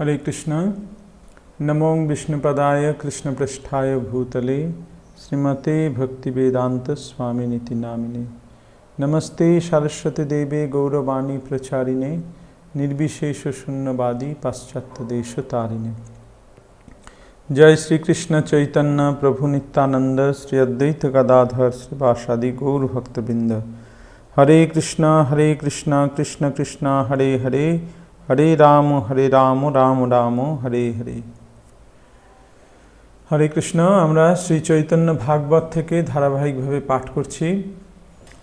हरे कृष्ण। नमो विष्णुपदाय कृष्णपृष्ठाय भूतले श्रीमते भक्तिवेदांत स्वामिनिति नामिने। नमस्ते सरस्वती देवे गौरवाणी प्रचारिणे निर्विशेष शून्यवादी पाश्चात्य देश तारिणे। जय श्री कृष्ण चैतन्य प्रभु नित्यानंद श्री अद्वैत गदाधर श्रीवासादि गौर भक्तबिंद। हरे कृष्ण कृष्ण कृष्ण हरे हरे, हरे राम राम राम हरे हरे। हरे कृष्ण। আমরা শ্রী চৈতন্য ভাগবত থেকে ধারাবাহিকভাবে পাঠ করছি।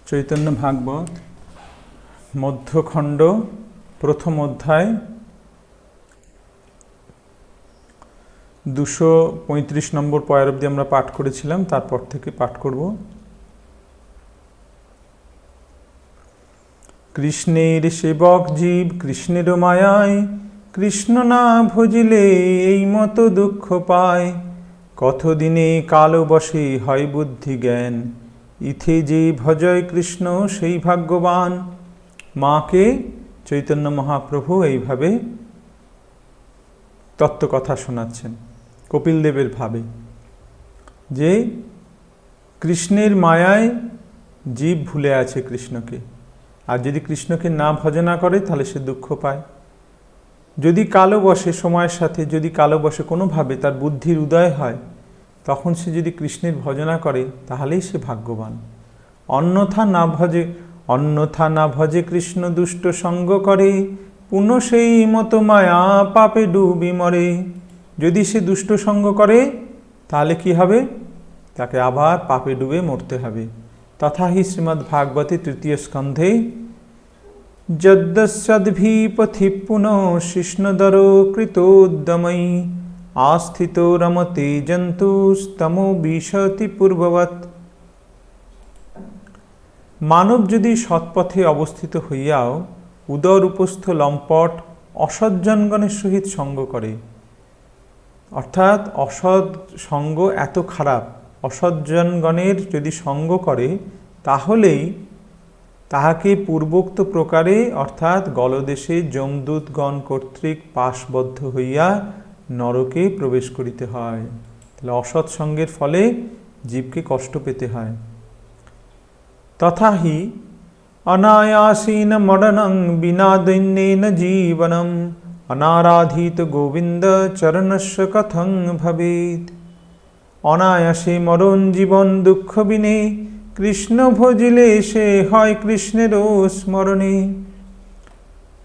চৈতন্য ভাগবত মধ্যখণ্ড প্রথম অধ্যায় 235 নম্বর পয়ের অবধি আমরা পাঠ করেছিলাম, তারপর থেকে পাঠ করব। কৃষ্ণের সেবক জীব কৃষ্ণের মায়ায়, কৃষ্ণ না ভজিলে এই মতো দুঃখ পায়। কতদিনে কালো বসে হয় বুদ্ধি জ্ঞান, ইথে যে ভজয় কৃষ্ণ সেই ভাগ্যবান। মাকে চৈতন্য মহাপ্রভু এইভাবে তত্ত্বকথা শোনাচ্ছেন কপিল দেবের ভাবে, যে কৃষ্ণের মায়ায় জীব ভুলে আছে কৃষ্ণকে, আর যদি কৃষ্ণকে না ভজনা করে তাহলে সে দুঃখ পায়। যদি কালো বসে, সময়ের সাথে যদি কালো বসে কোনোভাবে তার বুদ্ধির উদয় হয়, তখন সে যদি কৃষ্ণের ভজনা করে তাহলেই সে ভাগ্যবান। অন্যথা না ভজে কৃষ্ণ দুষ্ট সঙ্গ করে, পুনঃ সেই মতো মায়া পাপে ডুবি মরে। যদি সে দুষ্ট সঙ্গ করে তাহলে কি হবে? তাকে আবার পাপে ডুবে মরতে হবে। তথা হি শ্রীমদ্ ভাগবতে তৃতীয় স্কন্ধে যদ্দস্যদ্ভিপথি পুনঃ শিষ্ণদরো কৃতোদ্যময়ী, আস্থিত রমতে জন্তুস্তমো বিশতি পূর্ববৎ। মানব যদি সৎপথে অবস্থিত হইয়াও উদর উপস্থ লম্পট অসজ্জনগণের সহিত সঙ্গ করে, অর্থাৎ অসৎ সঙ্গ এত খারাপ, অসজ্জনগণের যদি সঙ্গ করে তাহলেই তাহাকে পূর্বোক্ত প্রকারে অর্থাৎ গলদেশে যমদূতগণ কর্তৃক পাশবদ্ধ হইয়া নরকে প্রবেশ করিতে হয়। তাহলে অসৎ সঙ্গের ফলে জীবকে কষ্ট পেতে হয়। তথা হি অনায়াসেন মরণং বিনা দৈন্যেন জীবনম, অনারাধিত গোবিন্দ চরণস্য কথং ভবেৎ। অনায়াসে মরণ জীবন দুঃখ বিনে, কৃষ্ণ ভজিলে সে হয় কৃষ্ণেরও স্মরণে।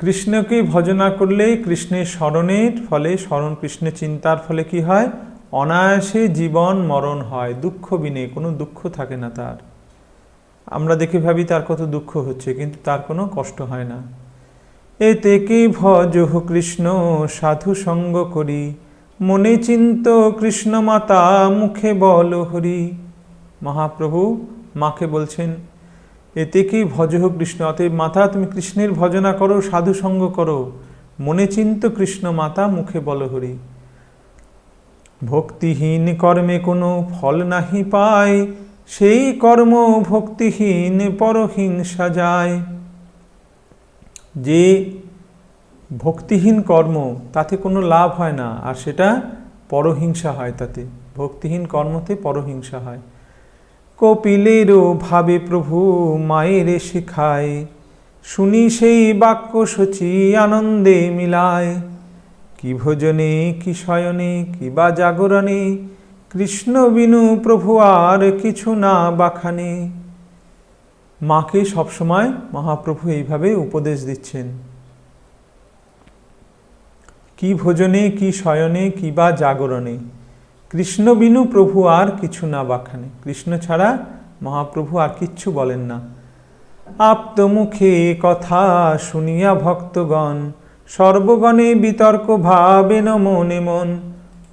কৃষ্ণকে ভজনা করলে, কৃষ্ণের স্মরণের ফলে, কৃষ্ণের চিন্তার ফলে কি হয়? অনায়াসে জীবন মরণ হয়, দুঃখ বিনে, কোনো দুঃখ থাকে না তার। আমরা দেখে ভাবি তার কত দুঃখ হচ্ছে, কিন্তু তার কোনো কষ্ট হয় না। এতে কে ভজহ কৃষ্ণ সাধু সঙ্গ করি, মনে চিন্ত কৃষ্ণ মাতা মুখে বল হরি। মহাপ্রভু মাকে বলছেন এতে কি ভজহ কৃষ্ণ, অতএব মাতা তুমি কৃষ্ণের ভজনা করো, সাধু সঙ্গ করো, মনে চিন্ত কৃষ্ণ মাতা মুখে বল হরি। ভক্তিহীন কর্মে কোনো ফল নাহি পায়, সেই কর্ম ভক্তিহীন পরহিংসা যায়। যে ভক্তিহীন কর্ম তাতে কোনো লাভ হয় না, আর সেটা পরহিংসা হয়। তাতে ভক্তিহীন কর্মতে পরহিংসা হয়। কপিলেরও ভাবে প্রভু মায়ের শিখায়, শুনি সেই বাক্য সচি আনন্দে মিলায়। কি ভোজনে কি শয়নে কি বা জাগরণে, কৃষ্ণ বিনু প্রভু আর কিছু না বাখানে। মাকে সবসময় মহাপ্রভু এইভাবে উপদেশ দিচ্ছেন। কি ভোজনে কি শয়নে কি বা জাগরণে, কৃষ্ণ বিনু প্রভু আর কিছু না বাখানে। কৃষ্ণ ছাড়া মহাপ্রভু আর কিচ্ছু বলেন না। আপ্ত মুখে কথা শুনিয়া ভক্তগণ, সর্বগণে বিতর্ক ভাবেন মনে মন।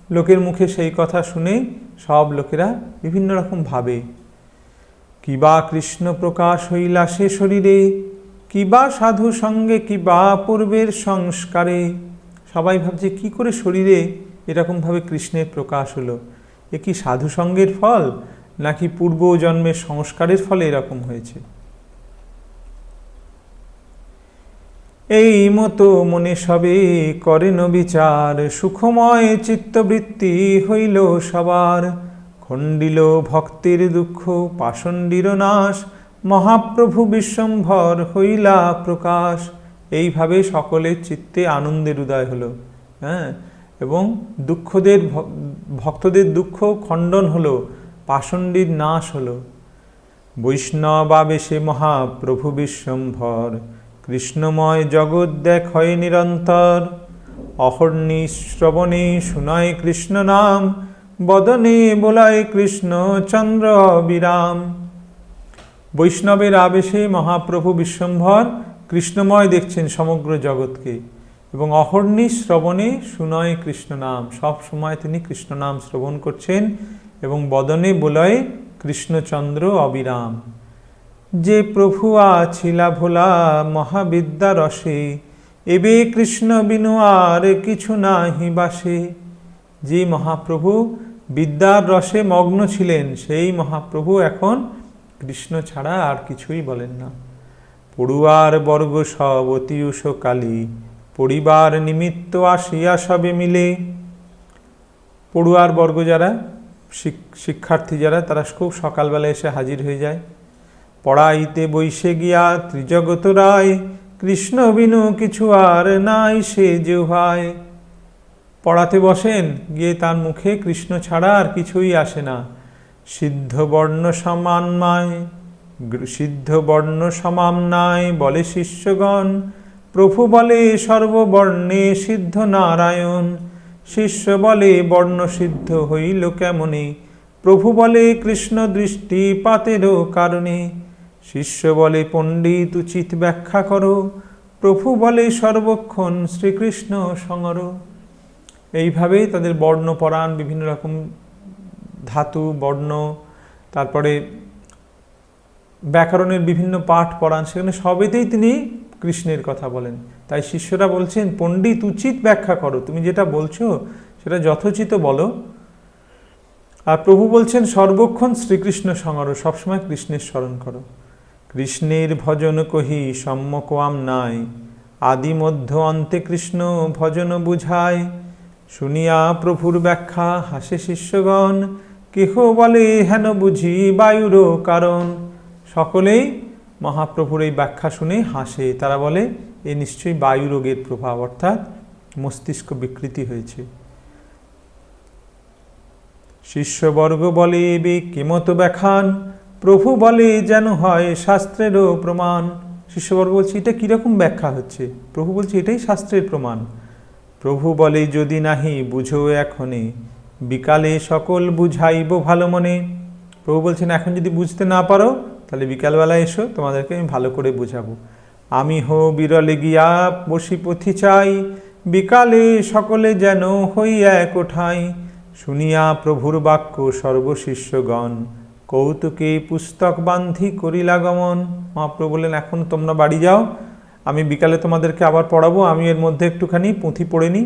লোকের মুখে সেই কথা শুনে সব লোকেরা বিভিন্ন রকম ভাবে। কিবা কৃষ্ণ প্রকাশ হইলা সে শরীরে, কিবা সাধু সঙ্গে কিবা পূর্বের সংস্কারে। সবাই ভাবছে কি করে শরীরে এরকমভাবে কৃষ্ণের প্রকাশ হলো, এ কি সাধু সঙ্গের ফল নাকি পূর্ব জন্মের সংস্কারের ফলে এরকম হয়েছে। এই মতো মনে সবে করেন বিচার, সুখময় চিত্তবৃত্তি হইল সবার। খণ্ডিল ভক্তির দুঃখ পাষণ্ডীর নাশ, মহাপ্রভু বিশ্বম্ভর হইলা প্রকাশ। এইভাবে সকলের চিত্তে আনন্দের উদয় হলো, হ্যাঁ, এবং ভক্তদের দুঃখ খণ্ডন হলো, পাষণ্ডীর নাশ হলো। বৈষ্ণবাবেশে মহাপ্রভু বিশ্বম্ভর, কৃষ্ণময় জগৎ দেখয় নিরন্তর। অহর্নি শ্রবণে শুনায় কৃষ্ণ নাম, বদনে বোলায় কৃষ্ণ চন্দ্র বিরাম। বৈষ্ণবের আবেশে মহাপ্রভু বিশ্বম্ভর কৃষ্ণময় দেখছেন সমগ্র জগৎকে, এবং অহর্নি শ্রবণে শুনয় কৃষ্ণ নাম, সব সময় তিনি কৃষ্ণ নাম শ্রবণ করছেন, এবং বদনে বোলয় কৃষ্ণচন্দ্র অবিরাম। যে প্রভু আছিলা ভোলা মহাবিদ্যা রসে, এবে কৃষ্ণ বিনু আর কিছু নাহি বাসে। যে মহাপ্রভু বিদ্যার রসে মগ্ন ছিলেন, সেই মহাপ্রভু এখন কৃষ্ণ ছাড়া আর কিছুই বলেন না। পড়ুয়ার বর্গ সব অতিউষ কালী, পরিবার নিমিত্ত আসিয়া সবে মিলে। পড়ুয়ার বর্গ যারা, শিক্ষার্থী যারা, তারা খুব সকালবেলা এসে হাজির হয়ে যায়। পড়াইতে বৈশে গিয়া ত্রিজগত রায়, কৃষ্ণ বিনু কিছু আর নাই সে জিহ্বায়। পড়াতে বসেন, গিয়ে তার মুখে কৃষ্ণ ছাড়া আর কিছুই আসে না। সিদ্ধ বর্ণ সমান্মায়, সিদ্ধ বর্ণ সমাম্নায় বলে শিষ্যগণ, প্রভু বলে সর্ববর্ণে সিদ্ধ নারায়ণ। শিষ্য বলে বর্ণ সিদ্ধ হইল কেমনে, প্রভু বলে কৃষ্ণ দৃষ্টিপাতেরও কারণে। শিষ্য বলে পণ্ডিত উচিত ব্যাখ্যা করো, প্রভু বলে সর্বক্ষণ শ্রীকৃষ্ণ সঙ্গর। এইভাবেই তাদের বর্ণ পরাণ, বিভিন্ন রকম ধাতু বর্ণ, তারপরে ব্যাকরণের বিভিন্ন পাঠ পড়ান, সেখানে সবেতেই তিনি কৃষ্ণের কথা বলেন। তাই শিষ্যরা বলছেন, পণ্ডিত উচিত ব্যাখ্যা করো, তুমি যেটা বলছো সেটা যথোচিত বলো। আর প্রভু বলছেন সর্বক্ষণ শ্রীকৃষ্ণ সঙ্গর, সবসময় কৃষ্ণের স্মরণ করো। কৃষ্ণের ভজন কহি সম্যক আম নাই, আদি মধ্য অন্তে কৃষ্ণ ভজন বুঝায়। শুনিয়া প্রভুর ব্যাখ্যা হাসে শিষ্যগণ, কেহ বলে হেন বুঝি বায়ুরও কারণ। সকলেই মহাপ্রভুর এই ব্যাখ্যা শুনে হাসে, তারা বলে এ নিশ্চয়ই বায়ু রোগের প্রভাব, অর্থাৎ মস্তিষ্ক বিকৃতি হয়েছে। শিষ্যবর্গ বলে এবে কেমত ব্যাখ্যান, প্রভু বলে যেন হয় শাস্ত্রেরও প্রমাণ। শিষ্যবর্গ বলছে এটা কীরকম ব্যাখ্যা হচ্ছে, প্রভু বলছে এটাই শাস্ত্রের প্রমাণ। প্রভু বলে যদি নাহি বুঝো এখনে, বিকালে সকল বুঝাইব ভালো মনে। প্রভু বলছেন এখন যদি বুঝতে না পারো তাহলে বিকালবেলা এসো, তোমাদেরকে আমি ভালো করে বুঝাবো। আমি হো বিরলে গিয়া বসি পথি চাই, বিকালে সকলে যেন হই এক ওঠাই। শুনিয়া প্রভুর বাক্য সর্বশিষ্যগণ, কৌতুকে পুস্তক বান্ধি করিলা গমন। মহাপ্রভু বললেন এখন তোমরা বাড়ি যাও, আমি বিকালে তোমাদেরকে আবার পড়াবো, আমি এর মধ্যে একটুখানি পুঁথি পড়ে নিই,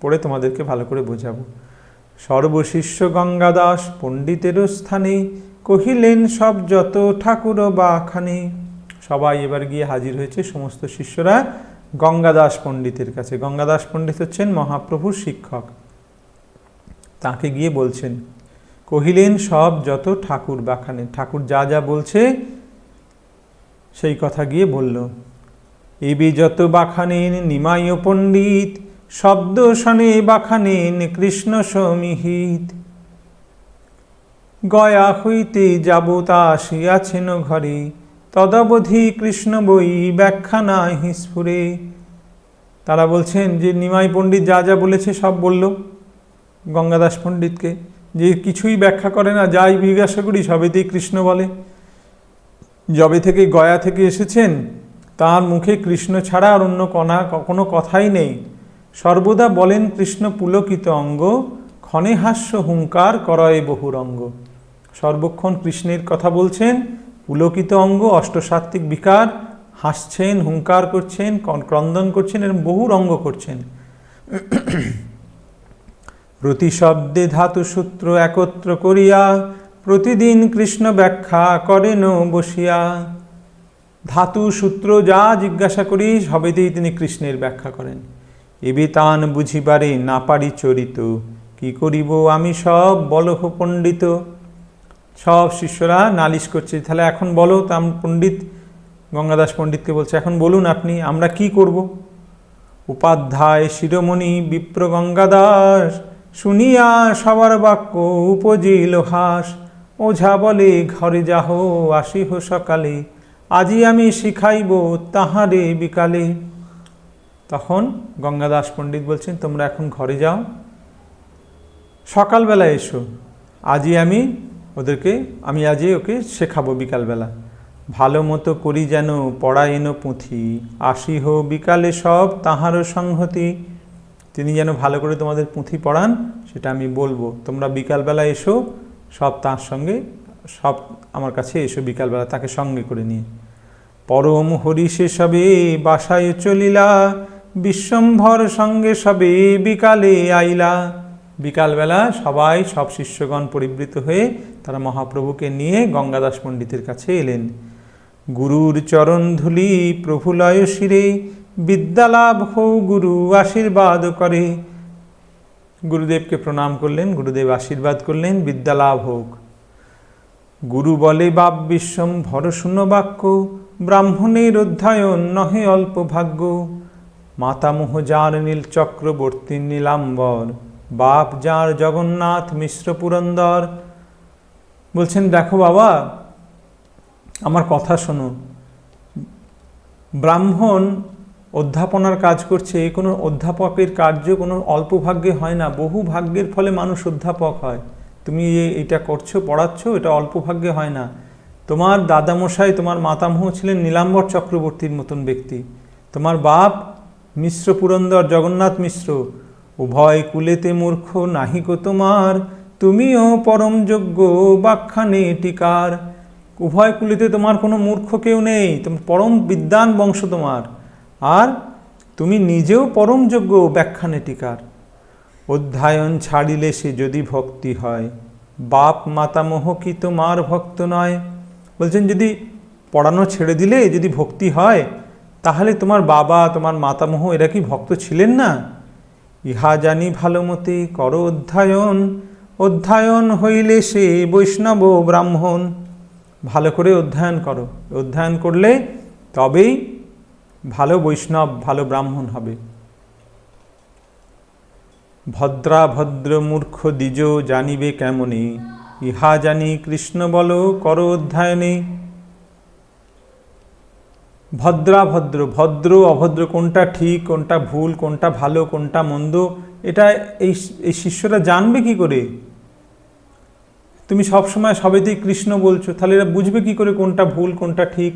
পড়ে তোমাদেরকে ভালো করে বোঝাবো। সর্বশিষ্য গঙ্গাদাস পণ্ডিতেরও স্থানে, কহিলেন সব যত ঠাকুর বাখানে। সবাই এবার গিয়ে হাজির হয়েছে, সমস্ত শিষ্যরা গঙ্গাদাস পণ্ডিতের কাছে। গঙ্গাদাস পণ্ডিত হচ্ছেন মহাপ্রভুর শিক্ষক। তাকে গিয়ে বলছেন, কহিলেন সব যত ঠাকুর বাখানে, ঠাকুর যা যা বলছে সেই কথা গিয়ে বলল। এবি যত বাখানেন নিমায় পণ্ডিত, শব্দ শনে বাখানেন কৃষ্ণ সমীহিত। গয়া হইতে যাবত আসিয়াছেন ঘরে, তদবধি কৃষ্ণ বই ব্যাখ্যা নাহি স্ফুরে। তারা বলছেন যে নিমাই পণ্ডিত যা যা বলেছে সব বলল গঙ্গাদাস পণ্ডিতকে, যে কিছুই ব্যাখ্যা করে না, যাই জিজ্ঞাসা করি সবেতেই কৃষ্ণ বলে। যবে থেকে গয়া থেকে এসেছেন তার মুখে কৃষ্ণ ছাড়া আর অন্য কোনো কথাই নেই। সর্বদা বলেন কৃষ্ণ পুলকিত অঙ্গ, ক্ষণে হাস্য হুঙ্কার করয় বহুরঙ্গ। সর্বক্ষণ কৃষ্ণের কথা বলছেন, পুলকিত অঙ্গ, অষ্টসাত্ত্বিক বিকার, হাসছেন, হুঙ্কার করছেন, ক্রন্দন করছেন, এরকম বহু রঙ্গ করছেন। প্রতি শব্দে ধাতু সূত্র একত্র করিয়া, প্রতিদিন কৃষ্ণ ব্যাখ্যা করেন বসিয়া। ধাতু সূত্র যা জিজ্ঞাসা করি সবেতেই তিনি কৃষ্ণের ব্যাখ্যা করেন। এবে তান বুঝিবারে না পারি চরিত, কি করিব আমি সব বলহ পণ্ডিত। সব শিষ্যরা নালিশ করছে, তাহলে এখন বলো। তা পণ্ডিত গঙ্গাদাস পণ্ডিতকে বলছে, এখন বলুন আপনি, আমরা কি করব। উপাধ্যায় শিরোমণি বিপ্র গঙ্গাদাস শুনিয়া সবার বাক্য উপজিল হাস। ওঝা বলে ঘরে যাহ আসিহ সকালে, আজি আমি শিখাইব তাহারে বিকালে। তখন গঙ্গাদাস পণ্ডিত বলছেন, তোমরা এখন ঘরে যাও, সকালবেলা এসো, আমি আজই ওকে শেখাবো বিকালবেলা। ভালো মতো করি যেন পড়াইন পুঁথি, আসিহ বিকালে সব তাহারও সংহতি। তিনি যেন ভালো করে তোমাদের পুঁথি পড়ান সেটা আমি বলবো, তোমরা বিকালবেলা এসো, সব তার সঙ্গে, সব আমার কাছে এসো বিকালবেলা, তাকে সঙ্গে করে নিয়ে। পরম হরিষে সবে বাসায় চলিলা, বিশ্বম্ভর সঙ্গে সবে বিকালে আইলা। বিকালবেলা সবাই, সব শিষ্যগণ পরিবৃত হয়ে তারা মহাপ্রভুকে নিয়ে গঙ্গাদাস পণ্ডিতের কাছে এলেন। গুরুর চরণ ধুলি প্রভুলয় শিরে, বিদ্যালাভ হৌ গুরু আশীর্বাদ করে। গুরুদেবকে প্রণাম করলেন, গুরুদেব আশীর্বাদ করলেন, বিদ্যালাভ হোক। গুরু বলে বাপ বিশ্বম্ভর শূন্য বাক্য, ব্রাহ্মণের অধ্যয়ন নহে অল্প ভাগ্য। মাতামহ যার নীল চক্রবর্তী নীলাম্বর, বাপ যার জগন্নাথ মিশ্র পুরন্দর। বলছেন, দেখো বাবা, আমার কথা শোনো, ব্রাহ্মণ অধ্যাপনার কাজ করছে, কোনো অধ্যাপকের কার্য কোনো অল্প ভাগ্যে হয় না, বহু ভাগ্যের ফলে মানুষ অধ্যাপক হয়। তুমি এটা করছো, পড়াচ্ছ, এটা অল্প ভাগ্যে হয় না। তোমার দাদামশাই, তোমার মাতামহ ছিলেন নীলাম্বর চক্রবর্তীর মতন ব্যক্তি, তোমার বাপ মিশ্র পুরন্দর জগন্নাথ মিশ্র, উভয় কুলেতে মূর্খ নাহিক তোমার, তুমিও পরম যোগ্য বাখ্যানে টিকার। উভয় কুলেতে তোমার কোনো মূর্খ কেউ নেই, তোমার পরম বিদ্বান বংশ তোমার, আর তুমি নিজেও পরম যোগ্য ব্যাখ্যানে টিকার। অধ্যয়ন ছাড়িলে সে যদি ভক্তি হয়, বাপ মাতামহ কি তোমার ভক্ত নয়। বলছেন, যদি পড়ানো ছেড়ে দিলে যদি ভক্তি হয়, তাহলে তোমার বাবা, তোমার মাতামহ এরা কি ভক্ত ছিলেন না? ইহা জানি ভালো মতে করো অধ্যয়ন, অধ্যয়ন হইলে সে বৈষ্ণব ব্রাহ্মণ। ভালো করে অধ্যয়ন করো, অধ্যয়ন করলে তবেই ভালো বৈষ্ণব, ভালো ব্রাহ্মণ হবে। ভদ্রা ভদ্র মূর্খ দ্বিজ জানিবে কেমনে, ইহা জানি কৃষ্ণ বলো করো অধ্যয়নে। ভদ্রা ভদ্র, ভদ্র অভদ্র, কোনটা ঠিক কোনটা ভুল, কোনটা ভালো কোনটা মন্দ, এটা এই শিষ্যরা জানবে কি করে? তুমি সবসময় সবেতেই কৃষ্ণ বলছো, তাহলে এরা বুঝবে কি করে কোনটা ভুল কোনটা ঠিক?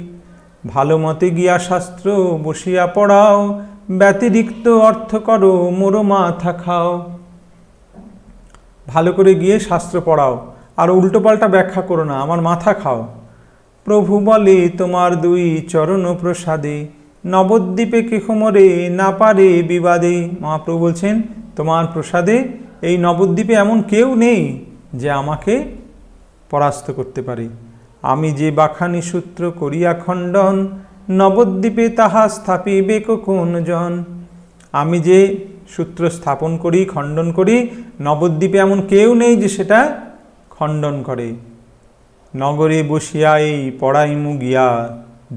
ভালো মতে গিয়া শাস্ত্র বসিয়া পড়াও, ব্যতিরিক্ত অর্থ করো মোরো মাথা খাও। ভালো করে গিয়ে শাস্ত্র পড়াও, আর উল্টোপাল্টা ব্যাখ্যা করো না, আমার মাথা খাও। প্রভু বলে তোমার দুই চরণ প্রসাদে, নবদ্বীপে কেহ মরে না পারে বিবাদে। মহাপ্রভু বলছেন, তোমার প্রসাদে এই নবদ্বীপে এমন কেউ নেই যে আমাকে পরাস্ত করতে পারে। আমি যে বাখানি সূত্র করিয়া খণ্ডন, নবদ্বীপে তাহা স্থাপিবে কোন জন। আমি যে সূত্র স্থাপন করি, খণ্ডন করি, নবদ্বীপে এমন কেউ নেই যে সেটা খণ্ডন করে। নগরে বসিয়া এই পড়াইমু গিয়া,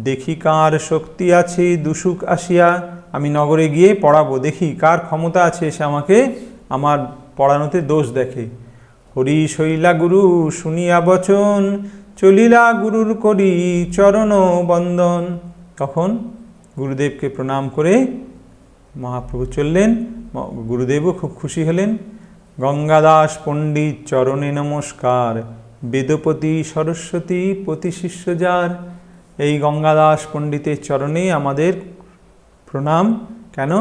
দেখি কার শক্তি আছে দুসুক আসিয়া। আমি নগরে গিয়ে পড়াবো, দেখি কার ক্ষমতা আছে সে আমাকে আমার পড়ানোতে দোষ দেখে। হরি শৈলা গুরু শুনিয়া বচন, চলিলা গুরুর করি চরণ বন্দন। তখন গুরুদেবকে প্রণাম করে মহাপ্রভু চললেন। গুরুদেবও খুব খুশি হলেন। গঙ্গাদাস পণ্ডিত চরণে নমস্কার, বেদপতি সরস্বতী পতি শিষ্য যার। এই গঙ্গাদাস পণ্ডিতের চরণে আমাদের প্রণাম। কেন?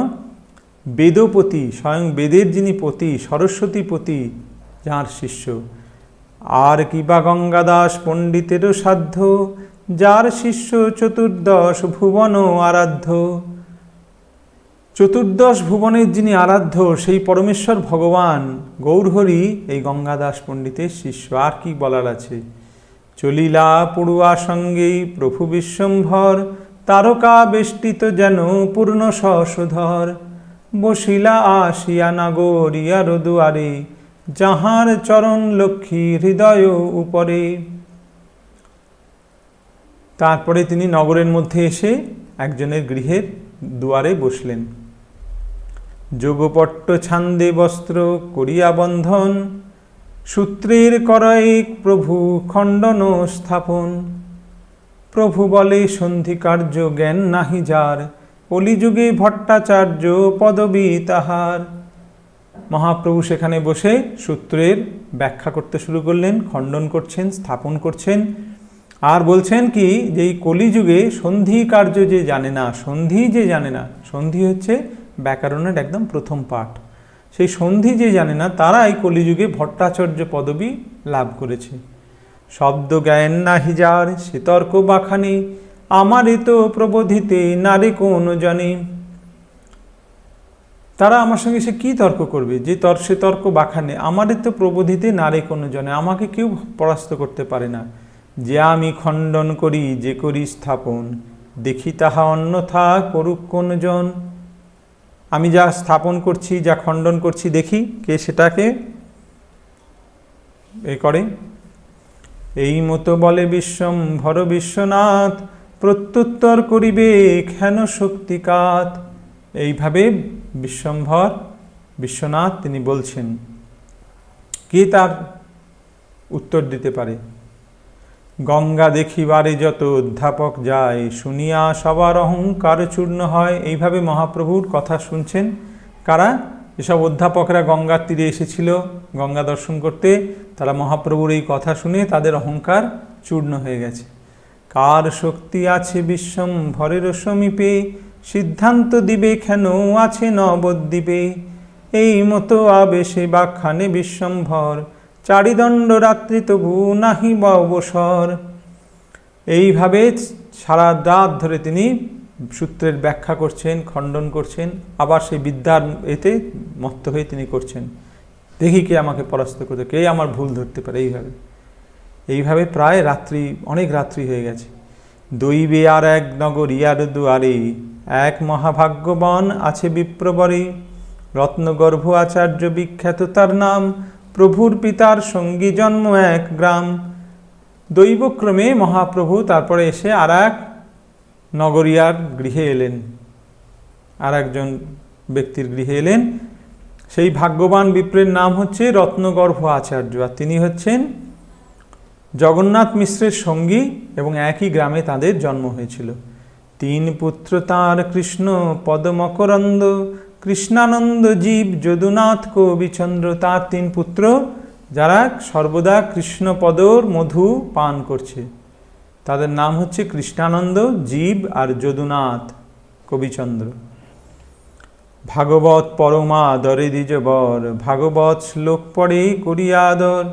বেদপতি, স্বয়ং বেদের যিনি পতি, সরস্বতী পতি, যার শিষ্য। আর কিবা গঙ্গাদাস পণ্ডিতেরও সাধ্য, যার শিষ্য চতুর্দশ ভুবন আরাধ্য। চতুর্দশ ভুবনের যিনি আরাধ্য, সেই পরমেশ্বর ভগবান গৌরহরি এই গঙ্গাদাস পণ্ডিতের শিষ্য। আর কি বলার আছে? চলিলা পড়ুয়া সঙ্গেই প্রভু বিশ্বম্ভর, তারকা বেষ্টিত যেন পূর্ণ শশধর। বসিলা আসিয়া নাগরিয়ার দুয়ারে, যাহার চরণ লক্ষ্মী হৃদয় উপরে। তারপরে তিনি নগরের মধ্যে এসে একজনের গৃহের দুয়ারে বসলেন। যোগপট্ট ছান্দে বস্ত্র করিয়া বন্ধন, সূত্রের করয়িক প্রভু খণ্ডন স্থাপন। প্রভু বলে সন্ধি কার্য জ্ঞান নাহি যার, কলিযুগে ভট্টাচার্য পদবী তাহার। মহাপ্রভু সেখানে বসে সূত্রের ব্যাখ্যা করতে শুরু করলেন, খণ্ডন করছেন, স্থাপন করছেন, আর বলছেন কি যে এই কলিযুগে সন্ধি কার্য যে জানে না, সন্ধি যে জানে না, সন্ধি হচ্ছে ব্যাকরণের একদম প্রথম পাঠ, সেই সন্ধি যে জানে না তারা এই কলিযুগে ভট্টাচার্য পদবী লাভ করেছে। শব্দ জ্ঞান নাহি যার, সে তর্ক বাখানে, আমারে তো প্রবোধিতে নারে কোন জানে। তারা আমার সঙ্গে সে কি তর্ক করবে, যে সে তর্ক বাখানে, আমারে তো প্রবোধিতে নারে কোন জনে, আমাকে কেউ পরাস্ত করতে পারে না। যে আমি খণ্ডন করি, যে করি স্থাপন, দেখি তাহা অন্যথা করুক কোন জন। আমি যা স্থাপন করছি, যা খণ্ডন করছি, দেখি কে সেটাকে করে। এই মতো বলে বিশ্বম্ভর বিশ্বনাথ, প্রত্যুত্তর করিবে ক্ষেন শক্তিকাত। এইভাবে বিশ্বম্ভর বিশ্বনাথ তিনি বলছেন, কে তার উত্তর দিতে পারে। গঙ্গা দেখিবারে যত অধ্যাপক যায়, শুনিয়া সবার অহংকার চূর্ণ হয়। এইভাবে মহাপ্রভুর কথা শুনছেন কারা? এসব অধ্যাপকরা গঙ্গার তীরে এসেছিল গঙ্গা দর্শন করতে, তারা মহাপ্রভুর এই কথা শুনে তাদের অহংকার চূর্ণ হয়ে গেছে। কার শক্তি আছে বিশ্বম্ভরের সমীপে, সিদ্ধান্ত দিবে কেন আছে নবদ্বীপে। এই মতো আবেশে বাখ্যানে বিশ্বম্ভর, চারিদণ্ড রাত্রি তবু নাহি বা অবসর। এইভাবে সারা রাত ধরে তিনি সূত্রের ব্যাখ্যা করছেন, খণ্ডন করছেন, আবার সেই বিদ্যার এতে মত্ত হয়ে তিনি করছেন, দেখি কে আমাকে পরাস্ত করতে, কে আমার ভুল ধরতে পারে। এইভাবে প্রায় রাত্রি, অনেক রাত্রি হয়ে গেছে। দৈবে আর এক নগরিয়ার দুয়ারে, এক মহাভাগ্যবান আছে বিপ্রবরে। রত্নগর্ভ আচার্য বিখ্যাত তার নাম, প্রভুর পিতার সঙ্গী জন্ম এক গ্রাম। দৈবক্রমে মহাপ্রভু তারপরে এসে আর এক নগরিয়ার গৃহে এলেন, আর একজন ব্যক্তির গৃহে এলেন। সেই ভাগ্যবান বিপ্রের নাম হচ্ছে রত্নগর্ভ আচার্য, আর তিনি হচ্ছেন জগন্নাথ মিশ্রের সঙ্গী এবং একই গ্রামে তাদের জন্ম হয়েছিল। 3 পুত্র তাঁর কৃষ্ণ পদমকরন্দ, কৃষ্ণানন্দ জীব যদুনাথ কবিচন্দ্র। তার 3 পুত্র যারা সর্বদা কৃষ্ণপদর মধু পান করছে, তাদের নাম হচ্ছে কৃষ্ণানন্দ, জীব আর যদুনাথ কবিচন্দ্র। ভাগবত পরমাদরে দ্বিজবর, ভাগবত শ্লোক পড়ে করিয়া আদর।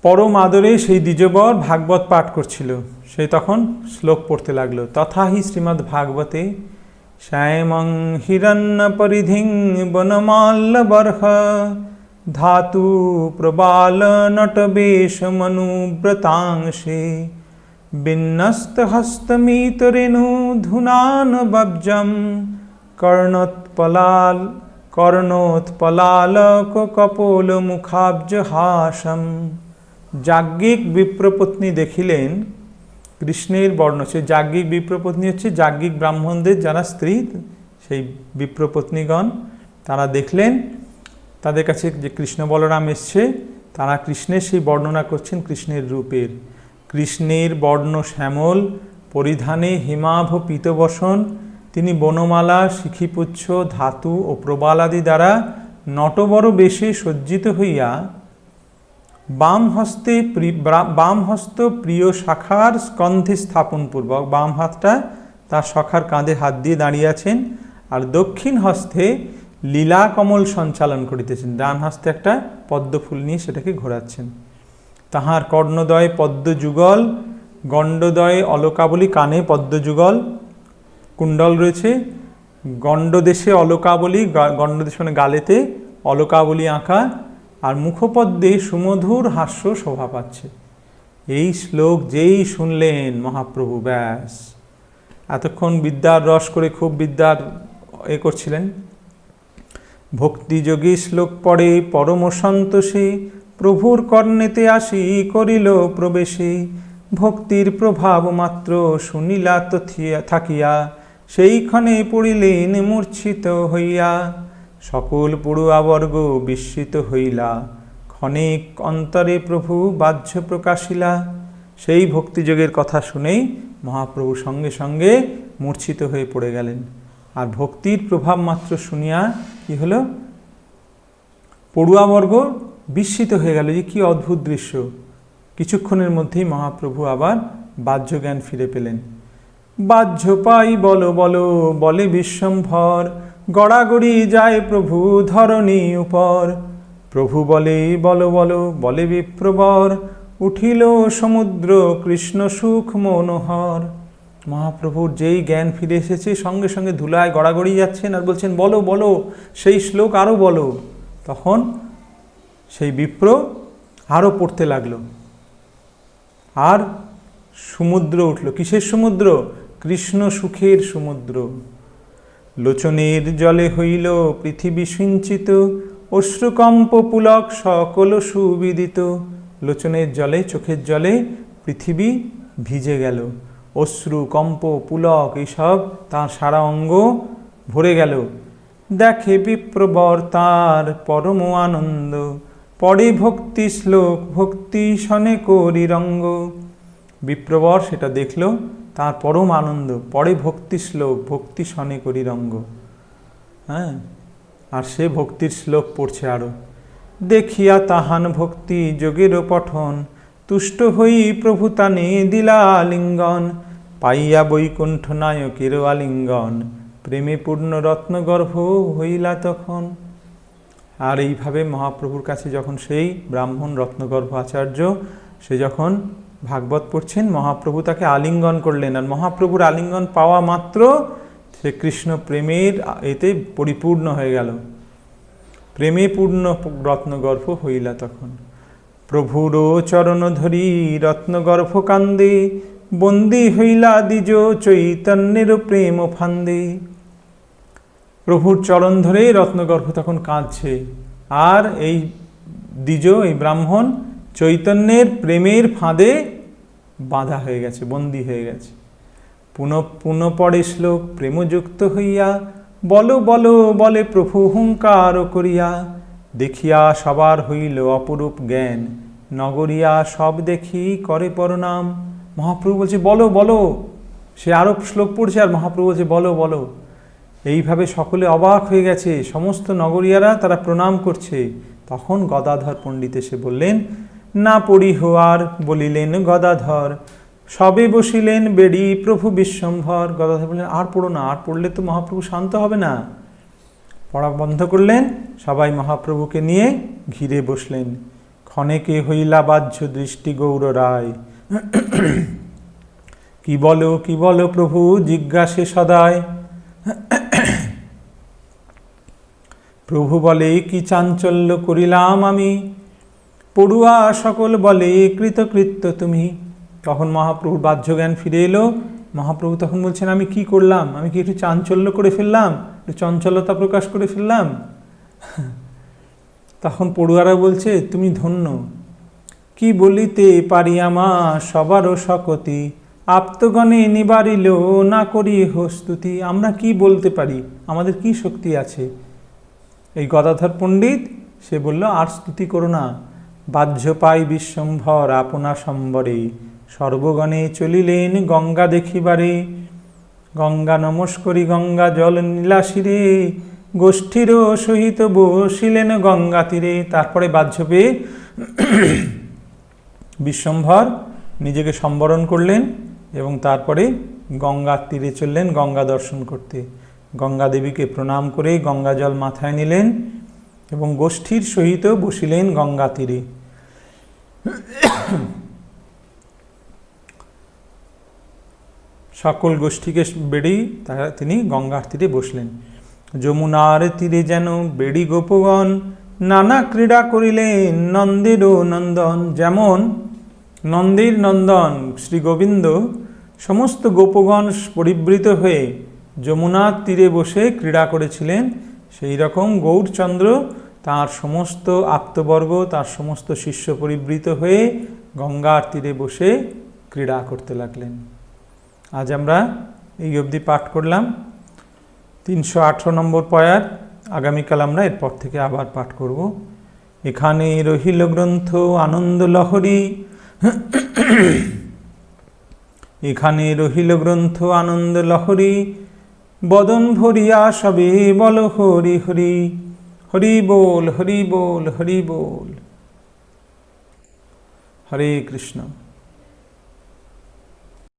পরম আদরে সেই দ্বিজবর ভাগবত পাঠ করছিল, সে তখন শ্লোক পড়তে লাগলো। তথাহি শ্রীমদ্ ভাগবতে শ্যামং হিরণ্য পরিধিং বনমাল্যবর্ষ, ধাতু প্রবাল নটবেশ মনুব্রতাংশে, বিন্যস্ত হস্তমিতরেণু ধুনান বব্জম, কর্ণোৎপলালক কপোল মুখাব্জ হাসম। যাজ্ঞিক বিপ্রপত্নী দেখিলেন কৃষ্ণের বর্ণ, সে যাজ্ঞিক বিপ্রপত্নী হচ্ছে যাজ্ঞিক ব্রাহ্মণদের যারা স্ত্রী, সেই বিপ্রপত্নীগণ তারা দেখলেন তাদের কাছে যে কৃষ্ণ বলরাম এসছে, তারা কৃষ্ণের সেই বর্ণনা করছেন কৃষ্ণের রূপের। কৃষ্ণের বর্ণ শ্যামল, পরিধানে হিমাভ পীতবসন, তিনি বনমালা, শিখিপুচ্ছ, ধাতু ও প্রবালাদি দ্বারা নটবর বেশে সজ্জিত হইয়া বাম হস্ত প্রিয় শাখার স্কন্ধে স্থাপনপূর্বক, বাম হাতটা তার সখার কাঁধে হাত দিয়ে দাঁড়িয়ে আছেন, আর দক্ষিণ হস্তে লীলা কমল সঞ্চালন করিতেছেন, ডান হস্তে একটা পদ্মফুল নিয়ে সেটাকে ঘোরাচ্ছেন। তাহার কর্ণদয় পদ্মযুগল, গণ্ডদয় অলকাবলী, কানে পদ্মযুগল কুণ্ডল রয়েছে, গণ্ডদেশে অলকাবলী, গণ্ডদেশ মানে গালেতে অলকাবলী আঁকা, আর মুখপদ্মে সুমধুর হাস্য শোভা পাচ্ছে। এই শ্লোক যেই শুনলেন মহাপ্রভু, ব্যাস, এতক্ষণ বিদ্যার রস করে খুব বিদ্যার করছিলেন। ভক্তিযোগী শ্লোক পড়ে পরম সন্তোষে, প্রভুর কর্ণেতে আসি করিল প্রবেশে। ভক্তির প্রভাব মাত্র শুনিলা থাকিয়া, সেইক্ষণে পড়িলেন মূর্ছিত হইয়া। সকল পড়ুয়াবর্গ বিস্মিত হইলা, ক্ষণিক অন্তরে প্রভু বাহ্য প্রকাশিলা। সেই ভক্তিযোগের কথা শুনেই মহাপ্রভু সঙ্গে সঙ্গে মূর্ছিত হয়ে পড়ে গেলেন। আর ভক্তির প্রভাব মাত্র শুনিয়া কি হলো, পড়ুয়াবর্গ বিস্মিত হয়ে গেল, যে কি অদ্ভুত দৃশ্য। কিছুক্ষণের মধ্যেই মহাপ্রভু আবার বাহ্য জ্ঞান ফিরে পেলেন। বাহ্য পাই বলো বলো বলে বিশ্বম্ভর, গড়াগড়ি যায় প্রভু ধরণী উপর। প্রভু বলে বলো বলো বলে বিপ্রবর, উঠিল সমুদ্র কৃষ্ণ সুখ মনোহর। মহাপ্রভুর যেই জ্ঞান ফিরে এসেছে, সঙ্গে সঙ্গে ধুলায় গড়াগড়ি যাচ্ছেন আর বলছেন বলো বলো, সেই শ্লোক আরও বলো। তখন সেই বিপ্র আরও পড়তে লাগলো, আর সমুদ্র উঠল। কিসের সমুদ্র? কৃষ্ণ সুখের সমুদ্র। লোচনের জলে হইল পৃথিবী সিঞ্চিত, অশ্রুকম্প পুলক সকল সুবিদিত। লোচনের জলে, চোখের জলে পৃথিবী ভিজে গেল, অশ্রু কম্প পুলক এইসব তার সারা অঙ্গ ভরে গেল। দেখে বিপ্রবর তার পরম আনন্দ, পড়ে ভক্তি শ্লোক ভক্তি শনে করি রঙ্গ। বিপ্রবর সেটা দেখল, তার পরম আনন্দ, পড়ে ভক্তি শ্লোক ভক্তি শনে করি রঙ্গ। হ্যাঁ, আর সে ভক্তির শ্লোক পড়ছে আরও। দেখিয়া তাহান ভক্তি যোগেরও পঠন, তুষ্ট হই প্রভু তানে দিলা আলিঙ্গন। পাইয়া বৈকুণ্ঠ নায়কেরও আলিঙ্গন, প্রেমে পূর্ণ রত্নগর্ভ হইলা তখন। আর এইভাবে মহাপ্রভুর কাছে যখন সেই ব্রাহ্মণ রত্নগর্ভ আচার্য, সে যখন ভাগবত পড়ছেন, মহাপ্রভু তাকে আলিঙ্গন করলেন। আর মহাপ্রভুর আলিঙ্গন পাওয়া মাত্র সে কৃষ্ণ প্রেমের এতে পরিপূর্ণ হয়ে গেল, প্রেমে পূর্ণ রত্নগর্ভ হইলা তখন। প্রভুর চরণ ধরি রত্নগর্ভ কান্দে, বন্দী হইলা দ্বিজ চৈতন্যের প্রেম ফান্দে। প্রভুর চরণ ধরে রত্নগর্ভ তখন কাঁদছে, আর এই দ্বিজ, এই ব্রাহ্মণ চৈতন্যের প্রেমের ফাঁদে বাঁধা হয়ে গেছে, বন্দী হয়ে গেছে। পুনঃ পড়ে শ্লোক প্রেমযুক্ত হইয়া, বলো বলো বলে প্রভু হুঙ্কার করিয়া। দেখিয়া সবার হইল অপরূপ জ্ঞান, নগরিয়া সব দেখি করে প্রণাম। মহাপ্রভু বলছে বলো বলো, সে আরও শ্লোক পড়ছে, আর মহাপ্রভু বলছে বলো বলো। এইভাবে সকলে অবাক হয়ে গেছে, সমস্ত নগরিয়ারা তারা প্রণাম করছে। তখন গদাধর পণ্ডিত এসে বললেন, না পড়িহ আর বলিলেন গদাধর, সবে বসিলেন বেড়ি প্রভু বিশ্বম্ভর। গদাধর বললেন আর পড়ো না, আর পড়লে তো মহাপ্রভু শান্ত হবে না। পড়া বন্ধ করলেন, সবাই মহাপ্রভুকে নিয়ে ঘিরে বসলেন। ক্ষণেকে হইলা বাহ্য দৃষ্টি গৌর রায়, কি বলো প্রভু জিজ্ঞাসে সদায়। প্রভু বলে কি চাঞ্চল্য করিলাম আমি, পড়ুয়া সকল বলে কৃতকৃত্য তুমি। তখন মহাপ্রভুর বাহ্য জ্ঞান ফিরে এলো। মহাপ্রভু তখন বলছেন আমি কি করলাম, আমি কি একটু চাঞ্চল্য করে ফেললাম, একটু চঞ্চলতা প্রকাশ করে ফেললাম? তখন পড়ুয়ারা বলছে তুমি ধন্য, কি বলিতে পারি আমা সবারও শকতি, আপ্তগণে নিবারিল না করি হস্তুতি। আমরা কি বলতে পারি, আমাদের কি শক্তি আছে? এই গদাধর পণ্ডিত সে বলল আর স্তুতি করো না। বাহ্য পাই বিশ্বম্ভর আপনা সম্বরে, সর্বগণে চলিলেন গঙ্গা দেখিবারে। গঙ্গা নমস্করি গঙ্গা জল নীলাশিরে, গোষ্ঠীর সহিত বসিলেন গঙ্গা তীরে। তারপরে বাহ্য পেয়ে বিশ্বম্ভর নিজেকে সম্বরণ করলেন এবং তারপরে গঙ্গার তীরে চললেন গঙ্গা দর্শন করতে। গঙ্গা দেবীকে প্রণাম করে গঙ্গা জল মাথায় নিলেন এবং গোষ্ঠীর সহিত বসিলেন গঙ্গা তীরে। সকল গোষ্ঠীকে বেড়েই তিনি গঙ্গার তীরে বসলেন। যমুনার তীরে যেন বেড়ি গোপগণ, নানা ক্রীড়া করিলেন নন্দেরও নন্দন। যেমন নন্দের নন্দন শ্রী গোবিন্দ সমস্ত গোপগণ পরিবৃত হয়ে যমুনার তীরে বসে ক্রীড়া করেছিলেন, সেই রকম গৌরচন্দ্র তার সমস্ত আপ্তবর্গ, তার সমস্ত শিষ্য পরিবৃত হয়ে গঙ্গার তীরে বসে ক্রীড়া করতে লাগলেন। আজ আমরা এই অবধি পাঠ করলাম 318 নম্বর পয়ার। আগামীকাল আমরা এরপর থেকে আবার পাঠ করব। এখানে রহিল গ্রন্থ আনন্দ লহরী, এখানে রহিল গ্রন্থ আনন্দ লহরী, বদন ভরিয়া সবে বল হরি হরি। হরি বল, হরি বল, হরি বল। হরে কৃষ্ণ।